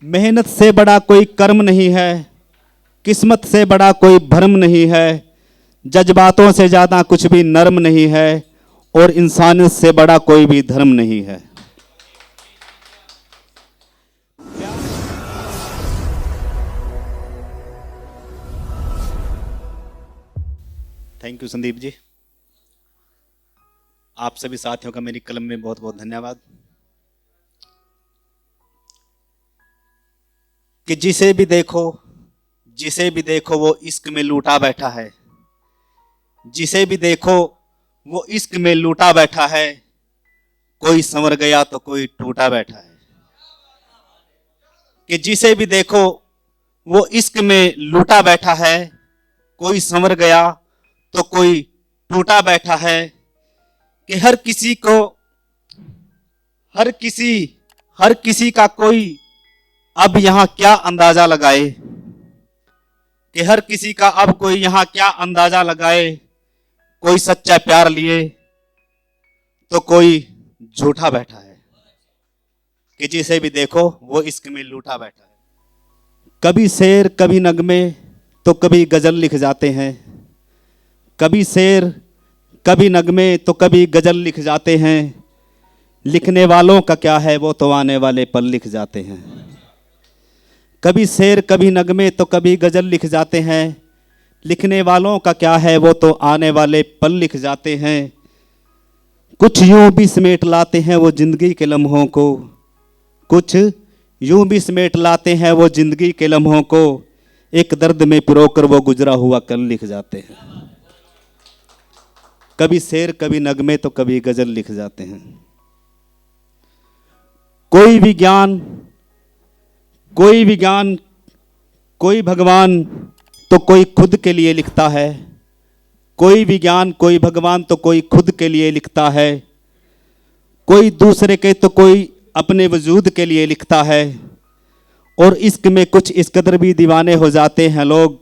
मेहनत से बड़ा कोई कर्म नहीं है, किस्मत से बड़ा कोई भरम नहीं है, जज्बातों से ज़्यादा कुछ भी नर्म नहीं है, और इंसानियत से बड़ा कोई भी धर्म नहीं है। Thank you Sandeep ji. आप सभी साथियों का मेरी कलम में बहुत बहुत धन्यवाद। कि जिसे भी देखो वो इश्क में लूटा बैठा है, जिसे भी देखो वो इश्क में लूटा बैठा है, कोई संवर गया तो कोई टूटा बैठा है। कि जिसे भी देखो वो इश्क में लूटा बैठा है, कोई संवर गया तो कोई टूटा बैठा है। कि हर किसी का कोई अब यहाँ क्या अंदाजा लगाए, कि हर किसी का अब कोई यहाँ क्या अंदाजा लगाए, कोई सच्चा प्यार लिए तो कोई झूठा बैठा है। कि जिसे भी देखो वो इश्क में लूटा बैठा है। कभी शेर कभी नगमे तो कभी गजल लिख जाते हैं, कभी शेर कभी नगमे तो कभी गजल लिख जाते हैं। लिखने वालों का क्या है, वो तो आने वाले पल लिख जाते हैं। कभी शेर कभी नगमे तो कभी गजल लिख जाते हैं, लिखने वालों का क्या है, वो तो आने वाले पल लिख जाते हैं। कुछ यूं भी समेट लाते हैं वो जिंदगी के लम्हों को, कुछ यूं भी समेट लाते हैं वो जिंदगी के लम्हों को, एक दर्द में पिरोकर वो गुजरा हुआ कल लिख जाते हैं। कभी शेर कभी नगमे तो कभी गजल लिख जाते हैं। कोई विज्ञान कोई भगवान तो कोई खुद के लिए लिखता है, कोई विज्ञान कोई भगवान तो कोई खुद के लिए लिखता है। कोई दूसरे के तो कोई अपने वजूद के लिए लिखता है, और इश्क में कुछ इस कदर भी दीवाने हो जाते हैं लोग,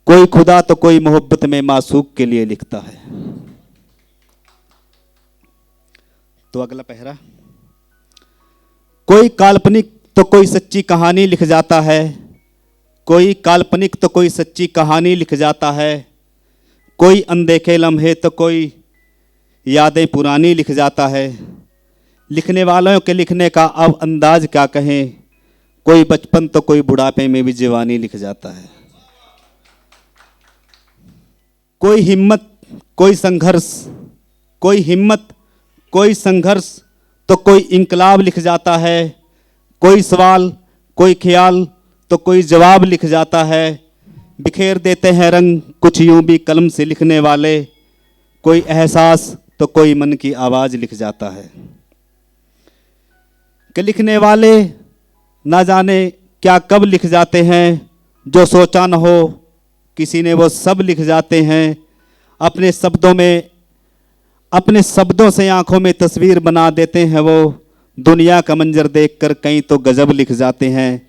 कोई खुदा तो कोई मोहब्बत में मासूक के लिए लिखता है। तो अगला पहरा, कोई काल्पनिक तो कोई सच्ची कहानी लिख जाता है, कोई काल्पनिक तो कोई सच्ची कहानी लिख जाता है। कोई अनदेखे लम्हे तो कोई यादें पुरानी लिख जाता है। लिखने वालों के लिखने का अब अंदाज क्या कहें, कोई बचपन तो कोई बुढ़ापे में भी जवानी लिख जाता है। कोई हिम्मत कोई संघर्ष तो कोई इंकलाब लिख जाता है। कोई सवाल कोई ख्याल तो कोई जवाब लिख जाता है। बिखेर देते हैं रंग कुछ यूं भी कलम से लिखने वाले, कोई एहसास तो कोई मन की आवाज़ लिख जाता है। कि लिखने वाले ना जाने क्या कब लिख जाते हैं, जो सोचा न हो किसी ने वो सब लिख जाते हैं। अपने शब्दों से आंखों में तस्वीर बना देते हैं वो, दुनिया का मंजर देखकर कहीं तो गजब लिख जाते हैं।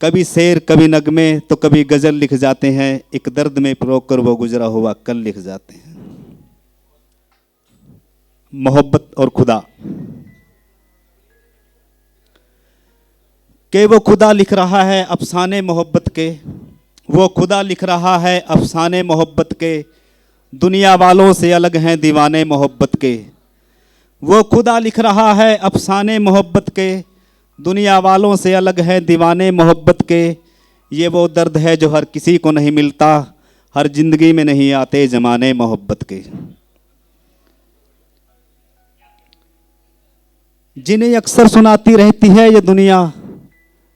कभी शेर कभी नगमे तो कभी गजल लिख जाते हैं, एक दर्द में पिरोकर वो गुजरा हुआ कल लिख जाते हैं। मोहब्बत और खुदा, कि वो खुदा लिख रहा है अफसाने मोहब्बत के, वो खुदा लिख रहा है अफसाने मोहब्बत के, दुनिया वालों से अलग हैं दीवाने मोहब्बत के। वो खुदा लिख रहा है अफसाने मोहब्बत के, दुनिया वालों से अलग है दीवाने मोहब्बत के। ये वो दर्द है जो हर किसी को नहीं मिलता, हर जिंदगी में नहीं आते जमाने मोहब्बत के। जिन्हें अक्सर सुनाती रहती है ये दुनिया,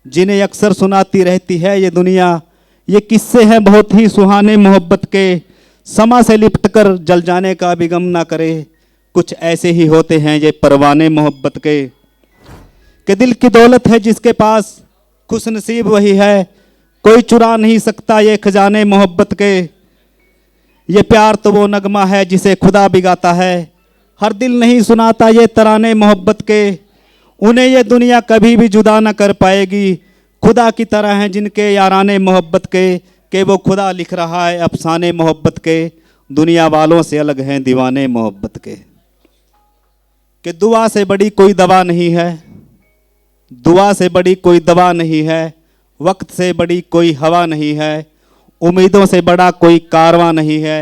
जिन्हें अक्सर सुनाती रहती है ये दुनिया, ये किस्से हैं बहुत ही सुहाने मोहब्बत के। समा से लिपटकर जल जाने का भी गम ना करे, कुछ ऐसे ही होते हैं ये परवाने मोहब्बत के। कि दिल की दौलत है जिसके पास खुश नसीब वही है, कोई चुरा नहीं सकता ये खजाने मोहब्बत के। ये प्यार तो वो नगमा है जिसे खुदा भी गाता है, हर दिल नहीं सुनाता ये तराने मोहब्बत के। उन्हें ये दुनिया कभी भी जुदा न कर पाएगी, खुदा की तरह हैं जिनके याराने मोहब्बत के। कि वो खुदा लिख रहा है अफसाने मोहब्बत के, दुनिया वालों से अलग हैं दीवाने मोहब्बत के। कि दुआ से बड़ी कोई दवा नहीं है, दुआ से बड़ी कोई दवा नहीं है, वक्त से बड़ी कोई हवा नहीं है, उम्मीदों से बड़ा कोई कारवां नहीं है,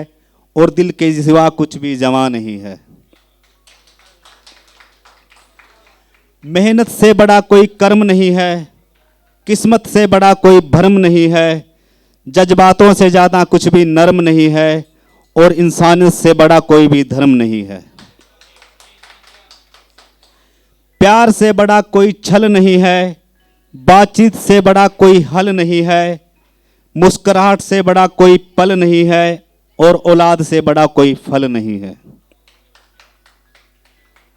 और दिल के सिवा कुछ भी जवां नहीं है। मेहनत से बड़ा कोई कर्म नहीं है, किस्मत से बड़ा कोई भरम नहीं है, जज्बातों से ज़्यादा कुछ भी नर्म नहीं है, और इंसानियत से बड़ा कोई भी धर्म नहीं है। प्यार से बड़ा कोई छल नहीं है, बातचीत से बड़ा कोई हल नहीं है, मुस्कुराहट से बड़ा कोई पल नहीं है, और औलाद से बड़ा कोई फल नहीं है।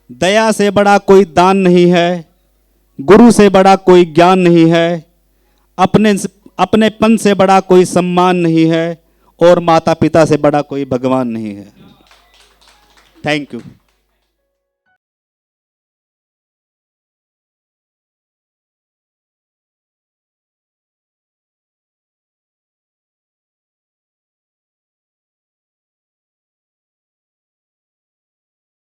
दया से बड़ा कोई दान नहीं है, गुरु से बड़ा कोई ज्ञान नहीं है, अपनेपन से बड़ा कोई सम्मान नहीं है, और माता पिता से बड़ा कोई भगवान नहीं है। Thank you.